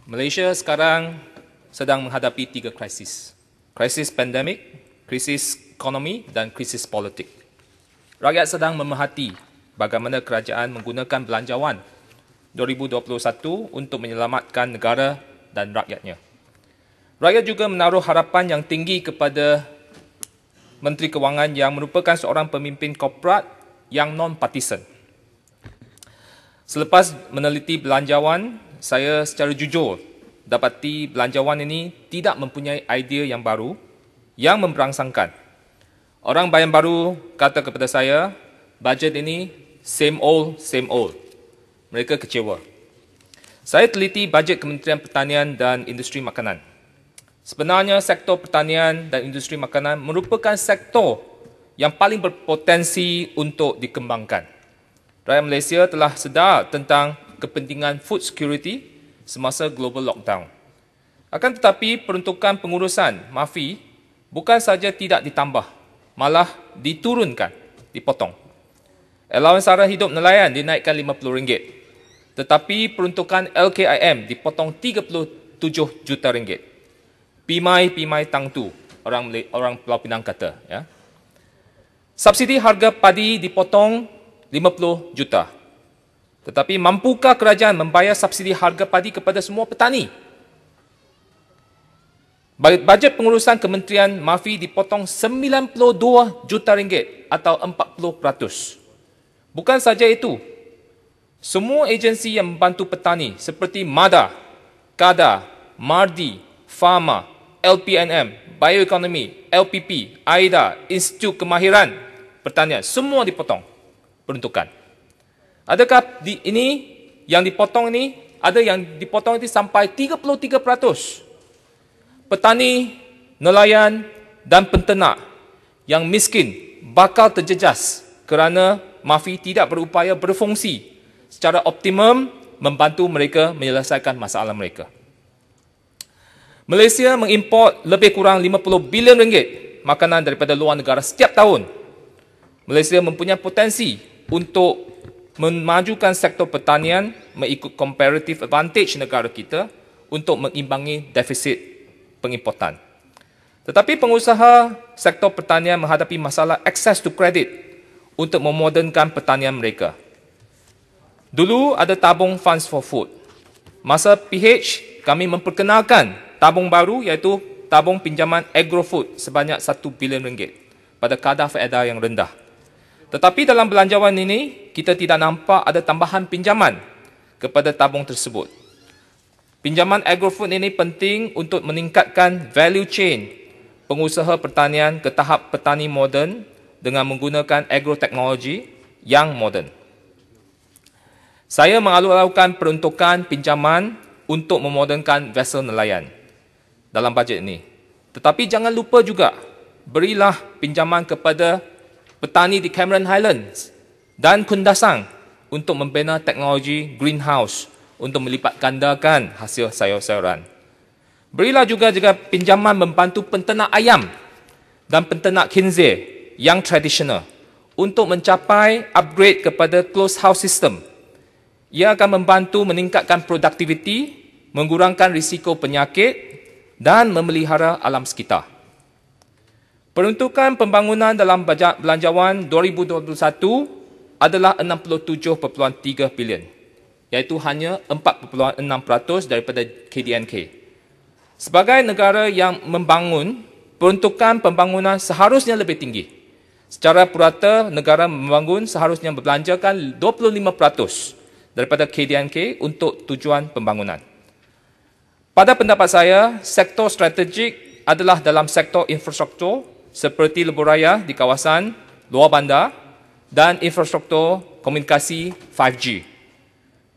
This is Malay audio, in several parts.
Malaysia sekarang sedang menghadapi 3 krisis. Krisis pandemik, krisis ekonomi dan krisis politik. Rakyat sedang memerhati bagaimana kerajaan menggunakan belanjawan 2021 untuk menyelamatkan negara dan rakyatnya. Rakyat juga menaruh harapan yang tinggi kepada Menteri Kewangan yang merupakan seorang pemimpin korporat yang non-partisan. Selepas meneliti belanjawan, saya secara jujur dapati belanjawan ini tidak mempunyai idea yang baru yang memberangsangkan. Orang Bayan Baru kata kepada saya, bajet ini same old, same old. Mereka kecewa. Saya teliti bajet Kementerian Pertanian dan Industri Makanan. Sebenarnya sektor pertanian dan industri makanan merupakan sektor yang paling berpotensi untuk dikembangkan. Rakyat Malaysia telah sedar tentang kepentingan food security semasa global lockdown. Akan tetapi peruntukan pengurusan MAFI bukan saja tidak ditambah, malah diturunkan, dipotong. Allowance sara hidup nelayan dinaikkan RM50, tetapi peruntukan LKIM dipotong RM37 juta. Pimai tang tu, orang Pulau Pinang kata. Ya. Subsidi harga padi dipotong 50 juta. Tetapi mampukah kerajaan membayar subsidi harga padi kepada semua petani? Bajet pengurusan Kementerian MAFI dipotong 92 juta ringgit atau 40%. Bukan saja itu, semua agensi yang membantu petani seperti MADA, KADA, MARDI, Pharma, LPNM, Bioekonomi, LPP, AIDA, Institut Kemahiran Pertanian, semua dipotong peruntukan. Adakah yang dipotong ini, ada yang dipotong itu sampai 33%. Petani, nelayan dan penternak yang miskin bakal terjejas kerana MAFI tidak berupaya berfungsi secara optimum membantu mereka menyelesaikan masalah mereka. Malaysia mengimport lebih kurang 50 bilion ringgit makanan daripada luar negara setiap tahun. Malaysia mempunyai potensi untuk memajukan sektor pertanian mengikut comparative advantage negara kita untuk mengimbangi defisit pengimportan. Tetapi pengusaha sektor pertanian menghadapi masalah access to credit untuk memodernkan pertanian mereka. Dulu ada tabung Funds for Food. Masa PH, kami memperkenalkan tabung baru iaitu tabung pinjaman agrofood sebanyak 1 bilion ringgit pada kadar faedah yang rendah. Tetapi dalam belanjawan ini, kita tidak nampak ada tambahan pinjaman kepada tabung tersebut. Pinjaman agrofood ini penting untuk meningkatkan value chain pengusaha pertanian ke tahap petani moden dengan menggunakan agroteknologi yang moden. Saya mengalu-alukan peruntukan pinjaman untuk memodernkan vessel nelayan dalam bajet ini. Tetapi jangan lupa juga, berilah pinjaman kepada petani di Cameron Highlands dan Kundasang untuk membina teknologi greenhouse untuk melipat gandakan hasil sayur-sayuran. Berilah juga pinjaman membantu penternak ayam dan penternak khinzir yang tradisional untuk mencapai upgrade kepada closed house system. Ia akan membantu meningkatkan produktiviti, mengurangkan risiko penyakit dan memelihara alam sekitar. Peruntukan pembangunan dalam bajet belanjawan 2021 adalah 67.3 bilion, iaitu hanya 4.6% daripada KDNK. Sebagai negara yang membangun, peruntukan pembangunan seharusnya lebih tinggi. Secara purata, negara membangun seharusnya berbelanjakan 25% daripada KDNK untuk tujuan pembangunan. Pada pendapat saya, sektor strategik adalah dalam sektor infrastruktur seperti lebuh raya di kawasan luar bandar dan infrastruktur komunikasi 5G.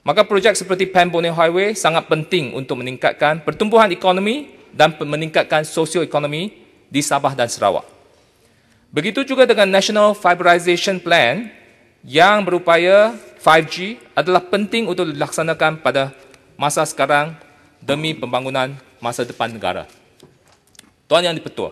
Maka projek seperti Pan Borneo Highway sangat penting untuk meningkatkan pertumbuhan ekonomi dan meningkatkan sosioekonomi di Sabah dan Sarawak. Begitu juga dengan National Fiberization Plan yang berupaya 5G adalah penting untuk dilaksanakan pada masa sekarang demi pembangunan masa depan negara. Tuan Yang di-Pertua,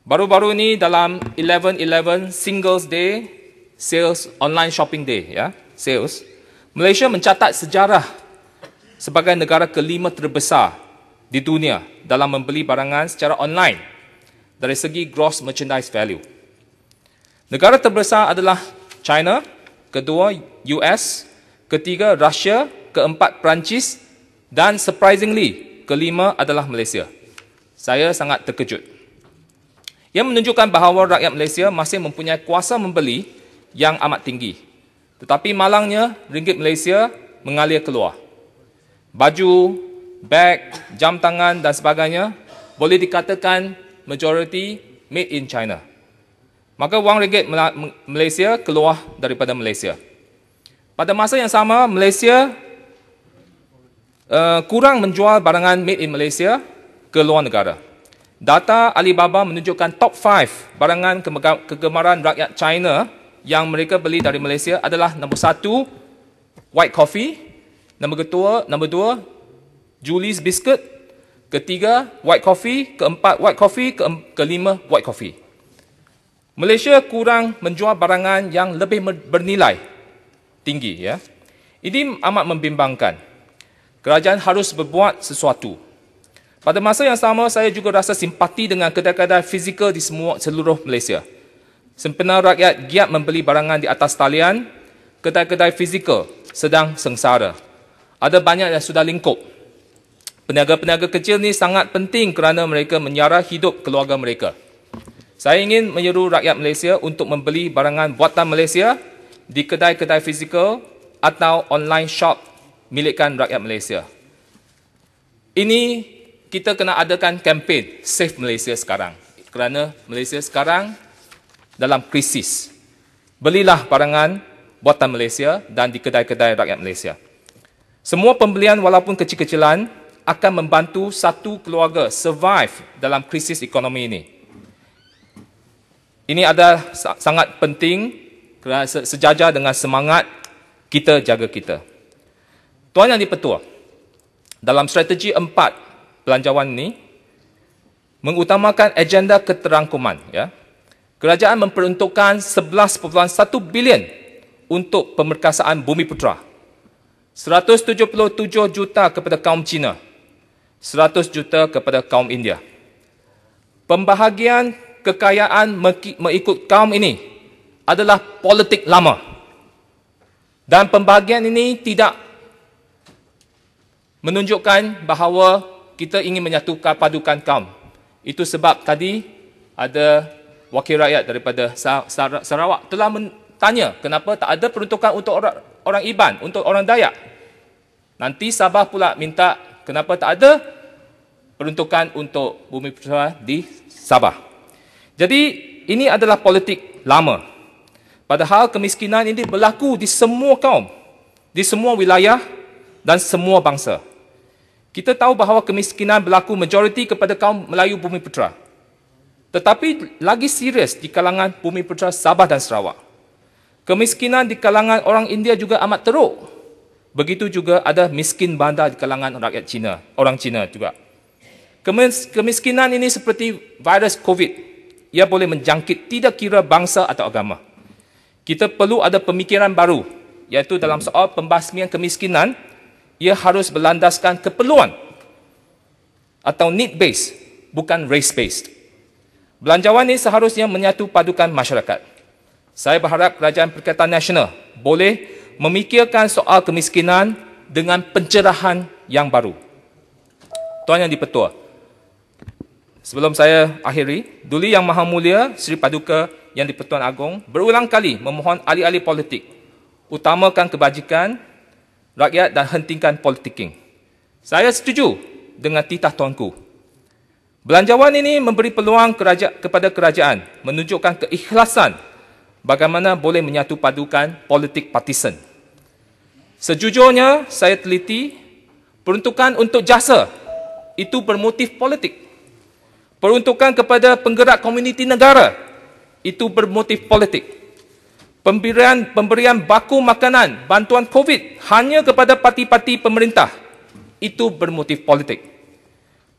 baru-baru ini dalam 11.11 Singles Day, sales online shopping day, ya, sales, Malaysia mencatat sejarah sebagai negara kelima terbesar di dunia dalam membeli barangan secara online dari segi gross merchandise value. Negara terbesar adalah China, kedua US, ketiga Russia, keempat Perancis dan surprisingly kelima adalah Malaysia. Saya sangat terkejut. Yang menunjukkan bahawa rakyat Malaysia masih mempunyai kuasa membeli yang amat tinggi. Tetapi malangnya ringgit Malaysia mengalir keluar. Baju, beg, jam tangan dan sebagainya boleh dikatakan majority made in China. Maka wang ringgit Malaysia keluar daripada Malaysia. Pada masa yang sama, Malaysia kurang menjual barangan made in Malaysia ke luar negara. Data Alibaba menunjukkan top 5 barangan kegemaran rakyat China yang mereka beli dari Malaysia adalah nombor 1, white coffee, nombor 2, Julie's biscuit, ketiga white coffee, keempat white coffee, kelima white coffee. Malaysia kurang menjual barangan yang lebih bernilai tinggi, ya. Ini amat membimbangkan. Kerajaan harus berbuat sesuatu. Pada masa yang sama, saya juga rasa simpati dengan kedai-kedai fizikal di seluruh Malaysia. Sempena rakyat giat membeli barangan di atas talian, kedai-kedai fizikal sedang sengsara. Ada banyak yang sudah lingkup. Peniaga-peniaga kecil ni sangat penting kerana mereka menyara hidup keluarga mereka. Saya ingin menyeru rakyat Malaysia untuk membeli barangan buatan Malaysia di kedai-kedai fizikal atau online shop milikkan rakyat Malaysia. Ini kita kena adakan kempen Save Malaysia sekarang. Kerana Malaysia sekarang dalam krisis. Belilah barangan buatan Malaysia dan di kedai-kedai rakyat Malaysia. Semua pembelian walaupun kecil-kecilan akan membantu satu keluarga survive dalam krisis ekonomi ini. Ini adalah sangat penting kerana sejajar dengan semangat kita jaga kita. Tuan Yang di-Pertua, dalam strategi 4 belanjawan ini mengutamakan agenda keterangkuman, ya. Kerajaan memperuntukkan 11.1 bilion untuk pemerkasaan Bumiputera. 177 juta kepada kaum Cina. 100 juta kepada kaum India. Pembahagian kekayaan mengikut kaum ini adalah politik lama. Dan pembahagian ini tidak menunjukkan bahawa kita ingin menyatukan padukan kaum. Itu sebab tadi ada wakil rakyat daripada Sarawak telah bertanya kenapa tak ada peruntukan untuk orang Iban, untuk orang Dayak. Nanti Sabah pula minta kenapa tak ada peruntukan untuk Bumiputera di Sabah. Jadi ini adalah politik lama. Padahal kemiskinan ini berlaku di semua kaum, di semua wilayah dan semua bangsa. Kita tahu bahawa kemiskinan berlaku majoriti kepada kaum Melayu Bumiputera. Tetapi lagi serius di kalangan Bumiputera Sabah dan Sarawak. Kemiskinan di kalangan orang India juga amat teruk. Begitu juga ada miskin bandar di kalangan rakyat Cina, orang Cina juga. Kemiskinan ini seperti virus COVID. Ia boleh menjangkit tidak kira bangsa atau agama. Kita perlu ada pemikiran baru, iaitu dalam soal pembasmian kemiskinan, ia harus berlandaskan keperluan atau need-based, bukan race-based. Belanjawan ini seharusnya menyatu padukan masyarakat. Saya berharap Kerajaan Perikatan Nasional boleh memikirkan soal kemiskinan dengan pencerahan yang baru. Tuan Yang di-Pertua, sebelum saya akhiri, Duli Yang Maha Mulia Seri Paduka Yang di-Pertuan Agong berulang kali memohon ahli-ahli politik utamakan kebajikan rakyat dan hentikan politiking. Saya setuju dengan titah tuanku. Belanjawan ini memberi peluang kepada kerajaan menunjukkan keikhlasan bagaimana boleh menyatu padukan politik partisan. Sejujurnya, saya teliti, peruntukan untuk jasa itu bermotif politik. Peruntukan kepada penggerak komuniti negara itu bermotif politik. Pemberian baku makanan, bantuan COVID hanya kepada parti-parti pemerintah itu bermotif politik.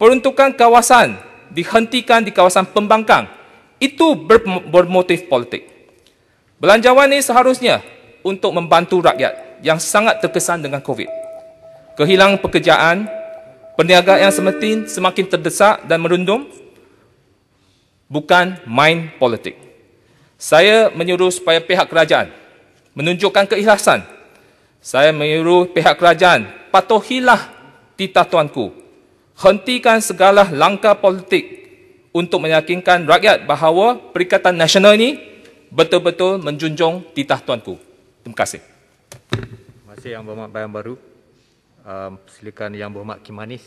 Peruntukan kawasan dihentikan di kawasan pembangkang itu bermotif politik. Belanjawan ini seharusnya untuk membantu rakyat yang sangat terkesan dengan COVID. kehilangan pekerjaan, perniagaan yang semakin terdesak dan merundum, bukan main politik. Saya menyuruh supaya pihak kerajaan menunjukkan keikhlasan. Saya menyuruh pihak kerajaan, patuhilah titah tuanku. Hentikan segala langkah politik untuk meyakinkan rakyat bahawa Perikatan Nasional ini betul-betul menjunjung titah tuanku. Terima kasih. Terima kasih Yang Berhormat Bayan Baru. Silakan Yang Berhormat Kim Manis.